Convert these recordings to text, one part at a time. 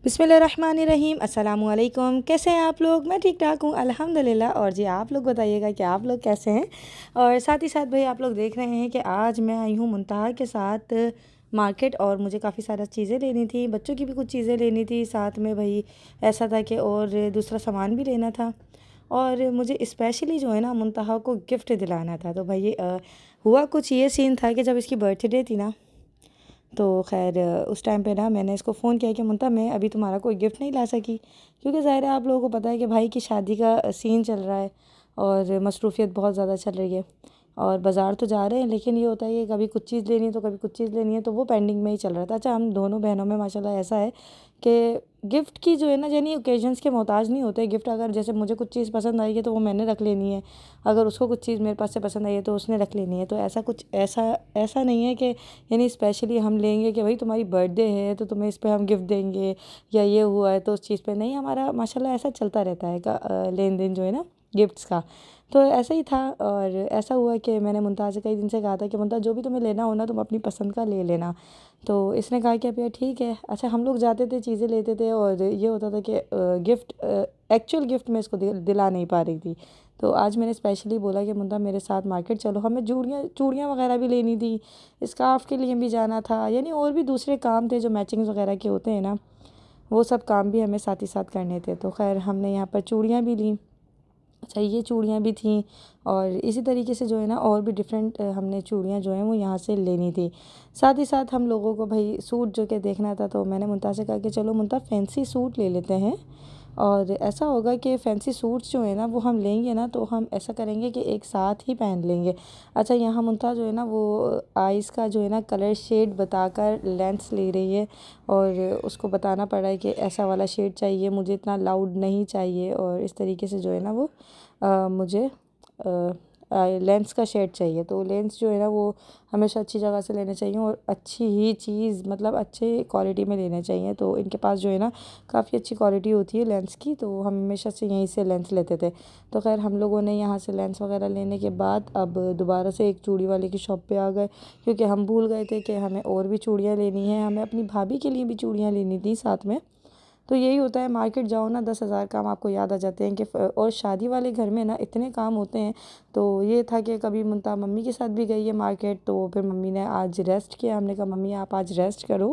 बिस्मिल्लाहिर्रहमानिर्रहीम। अस्सलामुअलैकुम। कैसे हैं आप लोग? मैं ठीक ठाक हूँ अल्हम्दुलिल्लाह। और जी आप लोग बताइएगा कि आप लोग कैसे हैं। और साथ ही साथ भाई आप लोग देख रहे हैं कि आज मैं आई हूँ मुंतहा के साथ मार्केट, और मुझे काफ़ी सारा चीज़ें लेनी थी, बच्चों की भी कुछ चीज़ें लेनी थी, साथ में भाई ऐसा था कि और दूसरा सामान भी लेना था। और मुझे स्पेशली जो है ना मुंतहा को गिफ्ट दिलाना था। तो भाई हुआ कुछ ये सीन था कि जब इसकी बर्थडे थी ना, तो खैर उस टाइम पे ना मैंने इसको फ़ोन किया कि मुंता मैं अभी तुम्हारा कोई गिफ्ट नहीं ला सकी, क्योंकि ज़ाहिर है आप लोगों को पता है कि भाई की शादी का सीन चल रहा है और मसरूफ़ियत बहुत ज़्यादा चल रही है। और बाज़ार तो जा रहे हैं, लेकिन ये होता है कि कभी कुछ चीज़ लेनी है तो कभी कुछ चीज़ लेनी है, तो वो पेंडिंग में ही चल रहा था। अच्छा, हम दोनों बहनों में माशाल्लाह ऐसा है कि गिफ्ट की जो है ना, यानी ओकेजन्स के मोहताज नहीं होते। गिफ्ट अगर जैसे मुझे कुछ चीज़ पसंद आई है तो वो मैंने रख लेनी है, अगर उसको कुछ चीज़ मेरे पास से पसंद आई है तो उसने रख लेनी है। तो ऐसा कुछ ऐसा ऐसा नहीं है कि यानी स्पेशली हम लेंगे कि भाई तुम्हारी बर्थडे है तो तुम्हें इस पे हम गिफ्ट देंगे, या ये हुआ है तो उस चीज़ पे नहीं। हमारा माशाल्लाह ऐसा चलता रहता है का लेन देन जो है ना गिफ्ट्स का। तो ऐसा ही था, और ऐसा हुआ कि मैंने मुमताज़ से कई दिन से कहा था कि मुमताज़ जो भी तुम्हें लेना हो ना तुम अपनी पसंद का ले लेना। तो इसने कहा कि अब यार ठीक है। अच्छा, हम लोग जाते थे चीज़ें लेते थे, और ये होता था कि गिफ्ट एक्चुअल गिफ्ट मैं इसको दिला नहीं पा रही थी। तो आज मैंने स्पेशली बोला कि मुंता मेरे साथ मार्केट चलो, हमें चूड़ियाँ चूड़ियाँ वगैरह भी लेनी थी, स्कार्फ़ के लिए भी जाना था, यानी और भी दूसरे काम थे जो मैचिंग्स वगैरह के होते हैं ना, वो सब काम भी हमें साथ ही साथ करने थे। तो खैर हमने यहाँ पर चूड़ियाँ भी लीं। अच्छा, ये चूड़ियाँ भी थीं, और इसी तरीके से जो है ना और भी डिफरेंट हमने चूड़ियाँ जो हैं वो यहाँ से लेनी थी। साथ ही साथ हम लोगों को भाई सूट जो कि देखना था, तो मैंने मुमताज़ से कहा कि चलो मुमताज़ फैंसी सूट ले लेते हैं। और ऐसा होगा कि फ़ैंसी सूट्स जो है ना वो हम लेंगे ना, तो हम ऐसा करेंगे कि एक साथ ही पहन लेंगे। अच्छा, यहाँ मुमताज़ जो है ना वो आइज़ का जो है ना कलर शेड बताकर लेंस ले रही है, और उसको बताना पड़ा है कि ऐसा वाला शेड चाहिए मुझे, इतना लाउड नहीं चाहिए, और इस तरीके से जो है ना वो मुझे लेंस का शेड चाहिए। तो लेंस जो है ना वो हमेशा अच्छी जगह से लेने चाहिए, और अच्छी ही चीज़ मतलब अच्छे क्वालिटी में लेने चाहिए। तो इनके पास जो है ना काफ़ी अच्छी क्वालिटी होती है लेंस की, तो हम हमेशा से यहीं से लेंस लेते थे। तो खैर हम लोगों ने यहाँ से लेंस वगैरह लेने के बाद अब दोबारा से एक चूड़ी वाले की शॉप पे आ गए, क्योंकि हम भूल गए थे कि हमें और भी चूड़ियाँ लेनी है, हमें अपनी भाभी के लिए भी चूड़ियाँ लेनी थी साथ में। तो यही होता है, मार्केट जाओ ना 10,000 काम आपको याद आ जाते हैं कि और शादी वाले घर में ना इतने काम होते हैं। तो ये था कि कभी मुमता मम्मी के साथ भी गई है मार्केट, तो फिर मम्मी ने आज रेस्ट किया। हमने कहा मम्मी आप आज रेस्ट करो,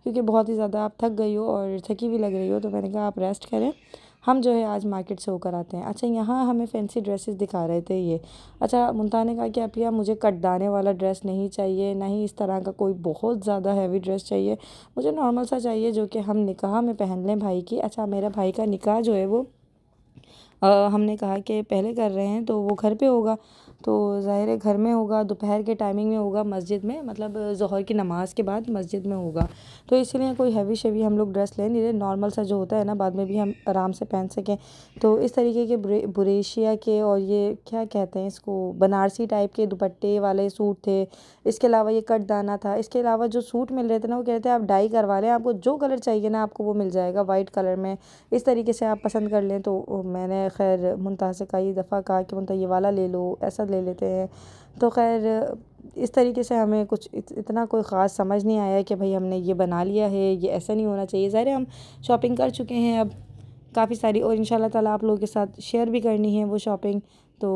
क्योंकि बहुत ही ज़्यादा आप थक गई हो और थकी भी लग रही हो। तो मैंने कहा आप रेस्ट करें, हम जो है आज मार्केट से होकर आते हैं। अच्छा, यहाँ हमें फैंसी ड्रेसेस दिखा रहे थे ये। अच्छा, मुमता ने कहा कि आप, या मुझे कटदाने वाला ड्रेस नहीं चाहिए, ना ही इस तरह का कोई बहुत ज़्यादा हैवी ड्रेस चाहिए, मुझे नॉर्मल सा चाहिए जो कि हम निकाह में पहन लें भाई की। अच्छा, मेरा भाई का निकाह जो है वो हमने कहा कि पहले कर रहे हैं तो वो घर पे होगा, तो ज़ाहिर है घर में होगा, दोपहर के टाइमिंग में होगा, मस्जिद में, मतलब ज़ोहर की नमाज़ के बाद मस्जिद में होगा। तो इसलिए कोई हैवी शेवी हम लोग ड्रेस ले नहीं रहे, नॉर्मल सा जो होता है ना बाद में भी हम आराम से पहन सकें। तो इस तरीके के बुरेशिया के, और ये क्या कहते हैं इसको, बनारसी टाइप के दुपट्टे वाले सूट थे। इसके अलावा ये कट दाना था। इसके अलावा जो सूट मिल रहे थे ना वो कह रहे थे आप डाई करवा लें, आपको जो कलर चाहिए ना आपको वो मिल जाएगा वाइट कलर में, इस तरीके से आप पसंद कर लें। तो मैंने खैर मुमताज़ से कई दफ़ा कहा कि मुमताज़ ये वाला ले लो, ऐसा ले लेते हैं। तो खैर इस तरीके से हमें कुछ इतना कोई ख़ास समझ नहीं आया कि भाई हमने ये बना लिया है, ये ऐसा नहीं होना चाहिए। ज़ाहिर है हम शॉपिंग कर चुके हैं अब काफ़ी सारी, और इंशाल्लाह ताला आप लोगों के साथ शेयर भी करनी है वो शॉपिंग। तो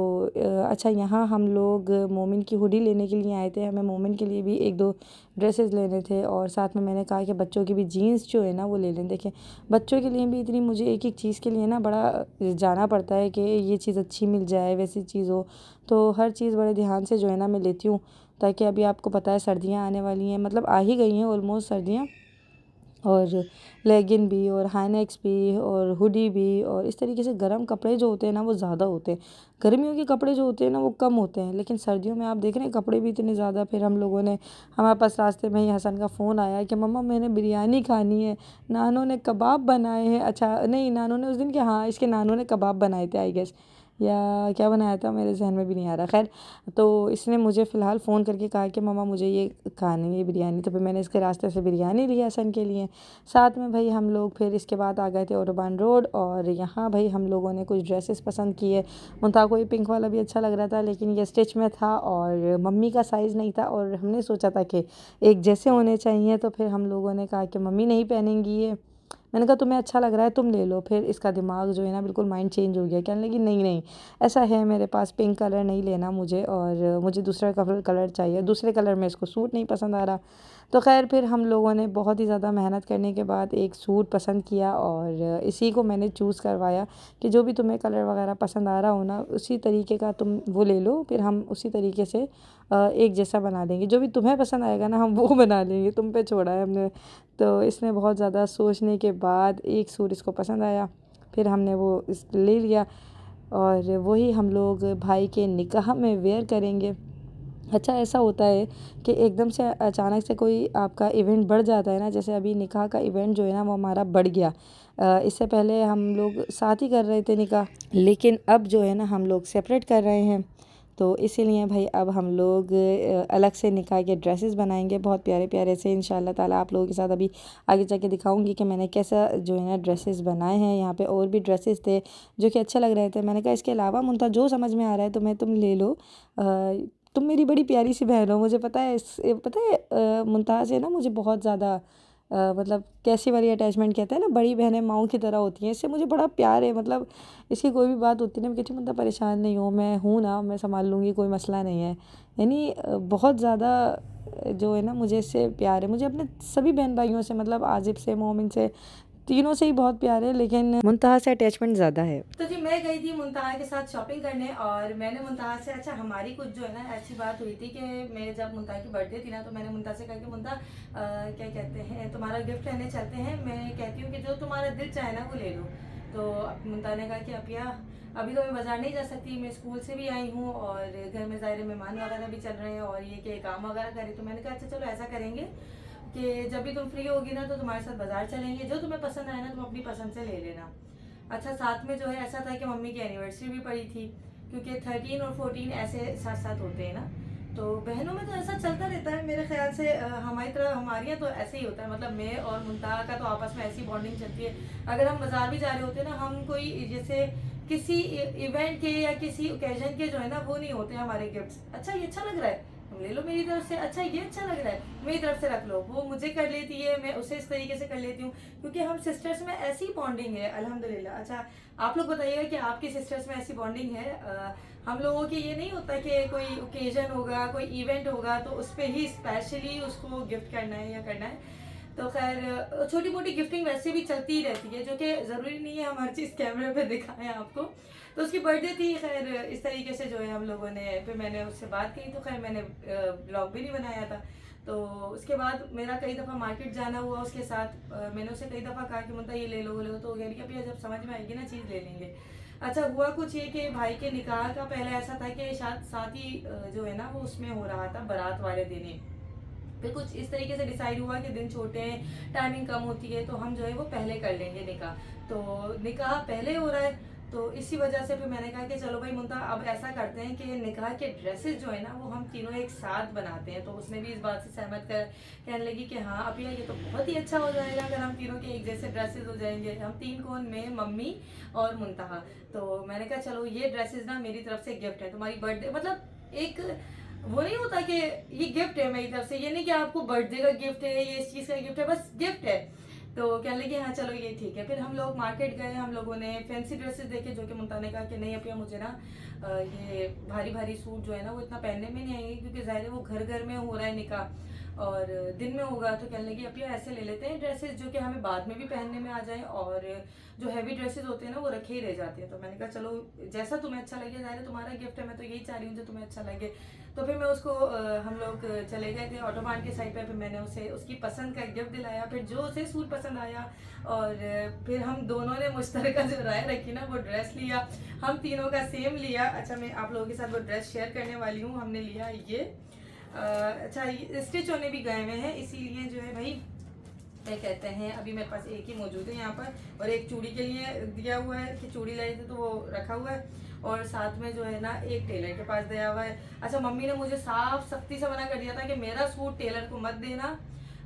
अच्छा, यहाँ हम लोग मोमिन की हुडी लेने के लिए आए थे, हमें मोमिन के लिए भी एक दो ड्रेसेस लेने थे, और साथ में मैंने कहा कि बच्चों की भी जीन्स जो है ना वो ले लें। देखें, बच्चों के लिए भी इतनी मुझे एक एक चीज़ के लिए ना बड़ा जाना पड़ता है कि ये चीज़ अच्छी मिल जाए, वैसी चीज़ हो। तो हर चीज़ बड़े ध्यान से जो है ना मैं लेती हूँ, ताकि अभी आपको पता है सर्दियाँ आने वाली हैं, मतलब आ ही गई हैं ऑलमोस्ट सर्दियाँ। और लेगिन भी, और हाई नेक्स भी, और हुडी भी, और इस तरीके से गर्म कपड़े जो होते हैं ना वो ज़्यादा होते हैं। गर्मियों के कपड़े जो होते हैं ना वो कम होते हैं, लेकिन सर्दियों में आप देख रहे हैं कपड़े भी इतने ज़्यादा। फिर हम लोगों ने, हमारे पास रास्ते में ही हसन का फ़ोन आया कि मम्मा मैंने बिरयानी खानी है, नानों ने कबाब बनाए हैं। अच्छा नहीं, नानों ने उस दिन, क्या, हाँ इसके नानों ने कबाब बनाए थे आई गेस, या क्या बनाया था मेरे जहन में भी नहीं आ रहा। खैर, तो इसने मुझे फ़िलहाल फ़ोन करके कहा कि मम्मा मुझे ये खानी है बिरयानी, तो फिर मैंने इसके रास्ते से बिरयानी ली हसन के लिए। साथ में भाई हम लोग फिर इसके बाद आ गए थे ओटोबान रोड, और यहाँ भाई हम लोगों ने कुछ ड्रेसेस पसंद किए। मुंता को ये पिंक वाला भी अच्छा लग रहा था, लेकिन ये स्टिच में था और मम्मी का साइज़ नहीं था, और हमने सोचा था कि एक जैसे होने चाहिए। तो फिर हम लोगों ने कहा कि मम्मी नहीं पहनेंगी ये, मैंने कहा तुम्हें अच्छा लग रहा है तुम ले लो। फिर इसका दिमाग जो है ना बिल्कुल माइंड चेंज हो गया, कहने लगी नहीं नहीं ऐसा है मेरे पास पिंक कलर नहीं लेना मुझे, और मुझे दूसरा कलर चाहिए, दूसरे कलर में इसको सूट नहीं पसंद आ रहा। तो खैर फिर हम लोगों ने बहुत ही ज़्यादा मेहनत करने के बाद एक सूट पसंद किया और इसी को मैंने चूज़ करवाया कि जो भी तुम्हें कलर वगैरह पसंद आ रहा हो ना उसी तरीके का तुम वो ले लो, फिर हम उसी तरीके से एक जैसा बना देंगे, जो भी तुम्हें पसंद आएगा ना हम वो बना लेंगे, तुम पे छोड़ा है हमने। तो इसने बहुत ज़्यादा सोचने के बाद एक सूट इसको पसंद आया, फिर हमने वो इस ले लिया और वही हम लोग भाई के निकाह में वेयर करेंगे। अच्छा ऐसा होता है कि एकदम से अचानक से कोई आपका इवेंट बढ़ जाता है ना, जैसे अभी निकाह का इवेंट जो है ना वो हमारा बढ़ गया। इससे पहले हम लोग साथ ही कर रहे थे निकाह, लेकिन अब जो है ना हम लोग सेपरेट कर रहे हैं। तो इसीलिए भाई अब हम लोग अलग से निकाह के ड्रेसेस बनाएंगे बहुत प्यारे प्यारे से, इंशाल्लाह ताला आप लोगों के साथ अभी आगे जाके दिखाऊंगी कि मैंने कैसा जो है ना ड्रेसेस बनाए हैं। यहाँ पे और भी ड्रेसेस थे जो कि अच्छे लग रहे थे, मैंने कहा इसके अलावा मुमताज़ जो समझ में आ रहा है तुम ले लो। तुम मेरी बड़ी प्यारी सी बहन हो, मुझे पता है पता है मुमताज़ है ना मुझे बहुत ज़्यादा मतलब कैसी वाली अटैचमेंट कहते हैं ना, बड़ी बहनें माँओं की तरह होती हैं, इससे मुझे बड़ा प्यार है। मतलब इसकी कोई भी बात होती है ना मैं कहती हूँ मतलब परेशान नहीं हो, मैं हूँ ना, मैं संभाल लूँगी, कोई मसला नहीं है। यानी बहुत ज़्यादा जो है ना मुझे इससे प्यार है। मुझे अपने सभी बहन भाइयों से मतलब आजिब से मोमिन से तीनों से ही बहुत प्यार है, लेकिन मुंतहा से अटैचमेंट ज़्यादा है। तो जी मैं गई थी मुंतहा के साथ शॉपिंग करने और मैंने मुंतहा से अच्छा हमारी कुछ जो है ना ऐसी बात हुई थी कि मैं जब मुंतहा की बर्थडे थी ना तो मैंने मुंतहा से कहा कि मुंतहा क्या कहते हैं तुम्हारा गिफ्ट लेने चलते हैं, मैं कहती हूँ कि जो तुम्हारा दिल चाहे ना वो ले लो। तो मुंतहा ने कहा कि अपिया अभी तो मैं बाजार नहीं जा सकती, मैं स्कूल से भी आई हूँ और घर में ज़ाहिर मेहमान वगैरह भी चल रहे हैं और ये कि काम वगैरह करें। तो मैंने कहा अच्छा चलो ऐसा करेंगे कि जब भी तुम फ्री होगी ना तो तुम्हारे साथ बाजार चलेंगे, जो तुम्हें पसंद आए ना तुम अपनी पसंद से ले लेना। अच्छा साथ में जो है ऐसा था कि मम्मी की एनिवर्सरी भी पड़ी थी, क्योंकि 13 और 14 ऐसे साथ साथ होते हैं ना, तो बहनों में तो ऐसा चलता रहता है मेरे ख्याल से। हमारी तरह हमारे यहाँ तो ऐसे ही होता है, मतलब मैं और मुंतहा का तो आपस में ऐसी बॉन्डिंग चलती है। अगर हम बाजार भी जा रहे होते हैं ना, हम कोई जैसे किसी इवेंट के या किसी ओकेजन के जो है ना वो नहीं होते हमारे गिफ्ट्स। अच्छा ये अच्छा लग रहा है तुम ले लो मेरी तरफ से, अच्छा ये अच्छा लग रहा है मेरी तरफ से रख लो, वो मुझे कर लेती है मैं उसे इस तरीके से कर लेती हूँ, क्योंकि हम सिस्टर्स में ऐसी बॉन्डिंग है अल्हम्दुलिल्लाह। अच्छा आप लोग बताइएगा कि आपकी सिस्टर्स में ऐसी बॉन्डिंग है? हम लोगों के ये नहीं होता कि कोई ओकेजन होगा कोई इवेंट होगा तो उस पर ही स्पेशली उसको गिफ्ट करना है या करना है। तो खैर छोटी मोटी गिफ्टिंग वैसे भी चलती ही रहती है, जो कि ज़रूरी नहीं है हम हर चीज़ कैमरे पे दिखाएं आपको। तो उसकी बर्थडे थी, खैर इस तरीके से जो है हम लोगों ने, फिर मैंने उससे बात की तो खैर मैंने ब्लॉग भी नहीं बनाया था। तो उसके बाद मेरा कई दफ़ा मार्केट जाना हुआ उसके साथ, मैंने उसे कई दफ़ा कहा कि मुद्दा ये ले लो वो ले लो, तो कह रही अभी जब समझ में आएगी ना चीज़ ले लेंगे। अच्छा हुआ कुछ ये कि भाई के निकाह का पहले ऐसा था कि शायद साथ ही जो है ना वो उसमें हो रहा था बारात वाले दिन ही, फिर कुछ इस तरीके से डिसाइड हुआ कि दिन छोटे हैं टाइमिंग कम होती है तो हम जो है वो पहले कर लेंगे निकाह, तो निकाह पहले हो रहा है। तो इसी वजह से फिर मैंने कहा कि चलो भाई मुंता अब ऐसा करते हैं कि निकाह के ड्रेसेस जो है ना वो हम तीनों एक साथ बनाते हैं। तो उसने भी इस बात से सहमत कर कहने लगी कि हाँ अब ये तो बहुत ही अच्छा हो जाएगा अगर हम तीनों के एक जैसे ड्रेसेस हो जाएंगे, हम तीन कौन, मैं मम्मी और मुंतहा। तो मैंने कहा चलो ये ड्रेसेस ना मेरी तरफ से गिफ्ट है तुम्हारी बर्थडे, मतलब एक वो नहीं होता कि ये गिफ्ट है मेरी तरफ से, ये नहीं कि आपको बर्थडे का गिफ्ट है ये इस चीज़ का गिफ्ट है, बस गिफ्ट है। तो कहने लगे हाँ चलो ये ठीक है। फिर हम लोग मार्केट गए, हम लोगों ने फैंसी ड्रेसेस देखे, जो कि मुमता ने कहा कि नहीं अपिया मुझे ना ये भारी भारी सूट जो है ना वो इतना पहनने में नहीं आएंगे, क्योंकि जाहिर है वो घर घर में हो रहा है निकाह और दिन में होगा। तो कहने लगी अपिया ऐसे ले लेते हैं ड्रेसेस जो कि हमें बाद में भी पहनने में आ जाए और जो हैवी ड्रेसेस होते हैं ना वो रखे ही रह जाते हैं। तो मैंने कहा चलो जैसा तुम्हें अच्छा लगे, जाहिर है तुम्हारा गिफ्ट है, मैं तो यही चाह रही हूँ जो तुम्हें अच्छा लगे। तो फिर मैं उसको हम लोग चले गए थे ऑटोमान के साइड पे, फिर मैंने उसे उसकी पसंद का गिफ्ट दिलाया, फिर जो उसे सूट पसंद आया और फिर हम दोनों ने मुश्तरका जो राय रखी ना वो ड्रेस लिया, हम तीनों का सेम लिया। अच्छा मैं आप लोगों के साथ वो ड्रेस शेयर करने वाली हूँ, हमने लिया ये अच्छा स्टिच होने भी गए हुए हैं, इसीलिए जो है भाई क्या कहते हैं अभी मेरे पास एक ही मौजूद है यहाँ पर, और एक चूड़ी के लिए दिया हुआ है कि चूड़ी लाई थी तो वो रखा हुआ है, और साथ में जो है ना एक टेलर के पास दिया हुआ है। अच्छा मम्मी ने मुझे साफ सख्ती से मना कर दिया था कि मेरा सूट टेलर को मत देना,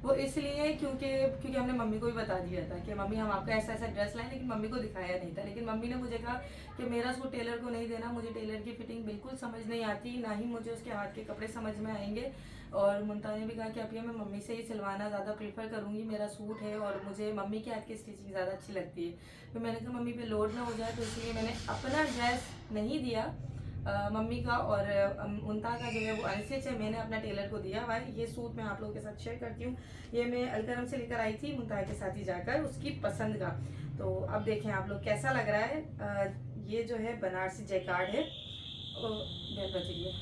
वो इसलिए क्योंकि हमने मम्मी को भी बता दिया था कि मम्मी हम आपका ऐसा ऐसा ड्रेस लाए, लेकिन मम्मी को दिखाया नहीं था। लेकिन मम्मी ने मुझे कहा कि मेरा सूट टेलर को नहीं देना, मुझे टेलर की फिटिंग बिल्कुल समझ नहीं आती, ना ही मुझे उसके हाथ के कपड़े समझ में आएंगे। और मुमताज़ ने भी कहा कि अब ये मैं मम्मी से ही सिलवाना ज़्यादा प्रेफर करूँगी, मेरा सूट है और मुझे मम्मी के हाथ की स्टिचिंग ज़्यादा अच्छी लगती है। तो मैंने कहा मम्मी पे लोड ना हो जाए, तो इसलिए मैंने अपना ड्रेस नहीं दिया मम्मी का, और मुमता का जो है वो अनस्टिच है, मैंने अपना टेलर को दिया हुआ है। ये सूट मैं आप लोगों के साथ शेयर करती हूँ। ये मैं अलकरम से लेकर आई थी मुमता के साथ ही जाकर, उसकी पसंद का। तो अब देखें आप लोग कैसा लग रहा है। ये जो है बनारसी जैकार्ड है। बेल बज रही है।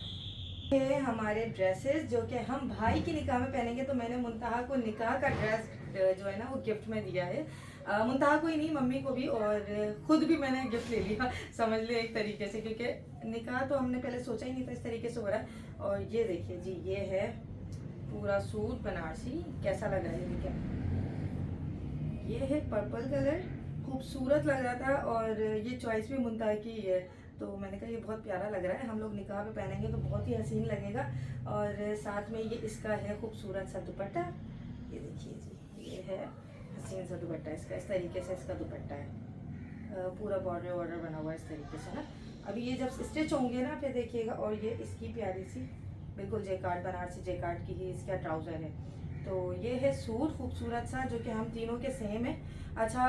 ये हमारे ड्रेसेस जो कि हम भाई की निकाह में पहनेंगे। तो मैंने मुंतहा को निकाह का ड्रेस जो है ना वो गिफ्ट में दिया है। मुंतहा को ही नहीं, मम्मी को भी, और खुद भी मैंने गिफ्ट ले लिया समझ ले एक तरीके से, क्योंकि निकाह तो हमने पहले सोचा ही नहीं था इस तरीके से हो रहा है। और ये देखिए जी, ये है पूरा सूट बनारसी, कैसा लग रहा है क्या। ये है पर्पल कलर, खूबसूरत लग रहा था, और ये चॉइस भी मुंतहा की है। तो मैंने कहा ये बहुत प्यारा लग रहा है, हम लोग निकाह पे पहनेंगे तो बहुत ही हसीन लगेगा। और साथ में ये इसका है खूबसूरत सा दुपट्टा, ये देखिए जी, ये है हसीन सा दुपट्टा इसका, इस तरीके से इसका दुपट्टा है, पूरा बॉर्डर वॉर्डर बना हुआ है इस तरीके से ना। अभी ये जब स्टिच होंगे ना फिर देखिएगा। और ये इसकी प्यारी सी बिल्कुल जैकार्ड, बनारसी जैकार्ड की ही इसका ट्राउज़र है। तो ये है सूट खूबसूरत सा, जो कि हम तीनों के सेम है। अच्छा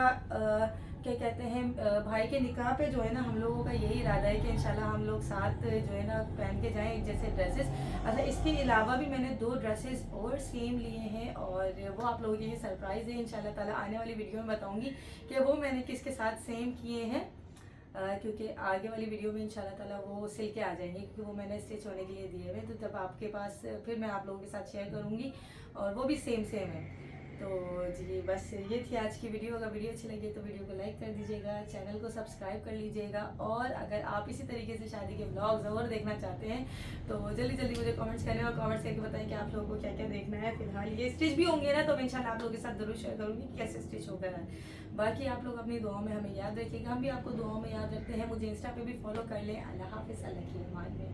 क्या कहते हैं, भाई के निकाह पे जो है ना हम लोगों का यही इरादा है कि इंशाल्लाह हम लोग साथ जो है ना पहन के जाएं एक जैसे ड्रेसेस। अच्छा, इसके अलावा भी मैंने 2 ड्रेसेस और सेम लिए हैं, और वो आप लोगों के लिए सरप्राइज़ है। इंशाल्लाह ताला आने वाली वीडियो में बताऊंगी कि वो मैंने किसके साथ सेम किए हैं, क्योंकि आगे वाली वीडियो में इंशाल्लाह ताला वो सिल के आ जाएंगे, क्योंकि वो मैंने स्टिच होने के लिए दिए हुए। तो जब आपके पास फिर मैं आप लोगों के साथ शेयर करूँगी, और वो भी सेम है। तो जी बस ये थी आज की वीडियो। अगर वीडियो अच्छी लगी तो वीडियो को लाइक कर दीजिएगा, चैनल को सब्सक्राइब कर लीजिएगा, और अगर आप इसी तरीके से शादी के ब्लॉग्स और देखना चाहते हैं तो जल्दी जल्दी मुझे कमेंट्स करें, और कमेंट्स करके बताएं कि आप लोगों को क्या क्या देखना है। फिलहाल ये स्टिच भी होंगे ना, तो मैं इंशाल्लाह आप लोगों के साथ जरूर शेयर करूँगी कि कैसे स्टिच होकर है। बाकी आप लोग अपनी दुआओं में हमें याद रखिएगा, हम भी आपको दुआओं में याद रखते हैं। मुझे इंस्टा पे भी फॉलो कर लें। अल्लाह हाफिज़, अल्लाह की अमान में।